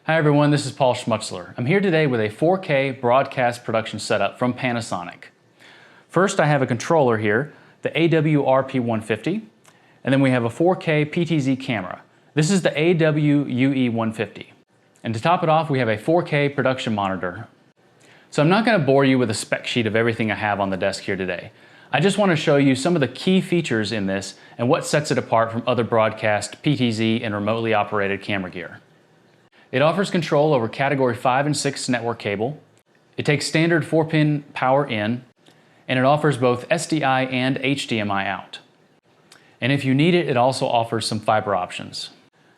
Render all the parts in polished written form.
Hi everyone, this is Paul Schmutzler. I'm here today with a 4K broadcast production setup from Panasonic. First, I have a controller here, the AW-RP150, and then we have a 4K PTZ camera. This is the AW-UE150. And to top it off, we have a 4K production monitor. So I'm not going to bore you with a spec sheet of everything I have on the desk here today. I just want to show you some of the key features in this and what sets it apart from other broadcast PTZ and remotely operated camera gear. It offers control over Category 5 and 6 network cable. It takes standard 4-pin power in, and it offers both SDI and HDMI out. And if you need it, it also offers some fiber options.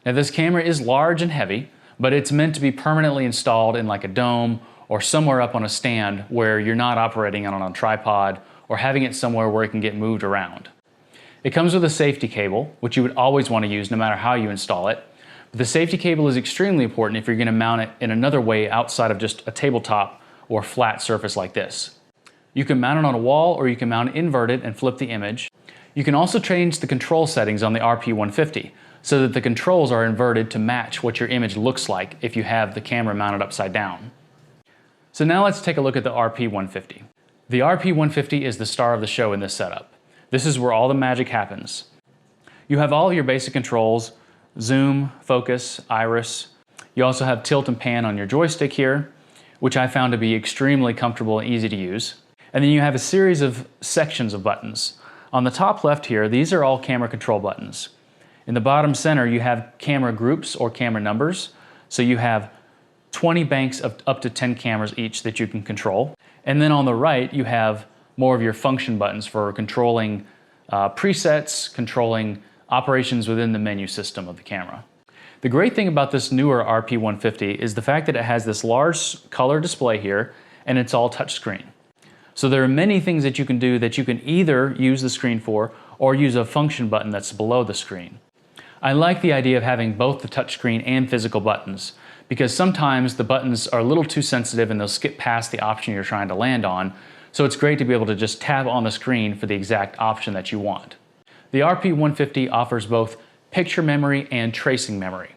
Now this camera is large and heavy, but it's meant to be permanently installed in like a dome or somewhere up on a stand where you're not operating it on a tripod or having it somewhere where it can get moved around. It comes with a safety cable, which you would always want to use no matter how you install it. But the safety cable is extremely important if you're going to mount it in another way outside of just a tabletop or flat surface like this. You can mount it on a wall or you can mount it inverted and flip the image. You can also change the control settings on the RP150 so that the controls are inverted to match what your image looks like if you have the camera mounted upside down. So now let's take a look at the RP150. The RP150 is the star of the show in this setup. This is where all the magic happens. You have all of your basic controls: zoom, focus, iris. You also have tilt and pan on your joystick here, which I found to be extremely comfortable and easy to use. And then you have a series of sections of buttons. On the top left here, these are all camera control buttons. In the bottom center, you have camera groups or camera numbers. So you have 20 banks of up to 10 cameras each that you can control. And then on the right, you have more of your function buttons for controlling presets, controlling operations within the menu system of the camera. The great thing about this newer RP150 is the fact that it has this large color display here, and it's all touchscreen. So there are many things that you can do that you can either use the screen for or use a function button that's below the screen. I like the idea of having both the touchscreen and physical buttons because sometimes the buttons are a little too sensitive and they'll skip past the option you're trying to land on. So it's great to be able to just tab on the screen for the exact option that you want. The RP150 offers both picture memory and tracing memory.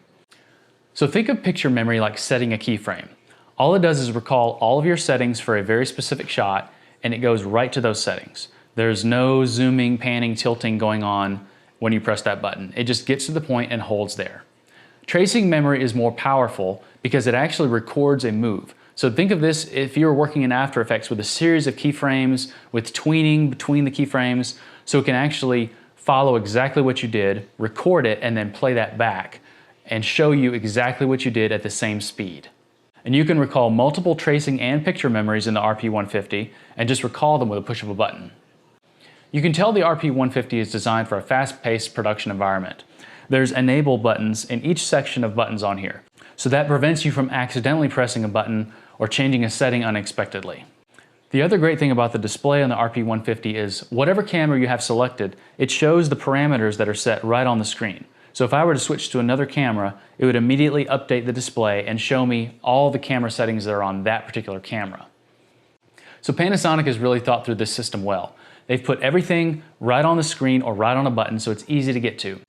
So think of picture memory like setting a keyframe. All it does is recall all of your settings for a very specific shot, and it goes right to those settings. There's no zooming, panning, tilting going on when you press that button. It just gets to the point and holds there. Tracing memory is more powerful because it actually records a move. So think of this if you're working in After Effects with a series of keyframes, with tweening between the keyframes, so it can actually follow exactly what you did, record it, and then play that back and show you exactly what you did at the same speed. And you can recall multiple tracing and picture memories in the RP150 and just recall them with a push of a button. You can tell the RP150 is designed for a fast-paced production environment. There's enable buttons in each section of buttons on here, so that prevents you from accidentally pressing a button or changing a setting unexpectedly. The other great thing about the display on the RP150 is whatever camera you have selected, it shows the parameters that are set right on the screen. So if I were to switch to another camera, it would immediately update the display and show me all the camera settings that are on that particular camera. So Panasonic has really thought through this system well. They've put everything right on the screen or right on a button so it's easy to get to.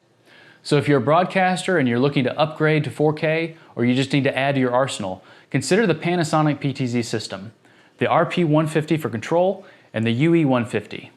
So if you're a broadcaster and you're looking to upgrade to 4K or you just need to add to your arsenal, consider the Panasonic PTZ system, the RP150 for control, and the UE150.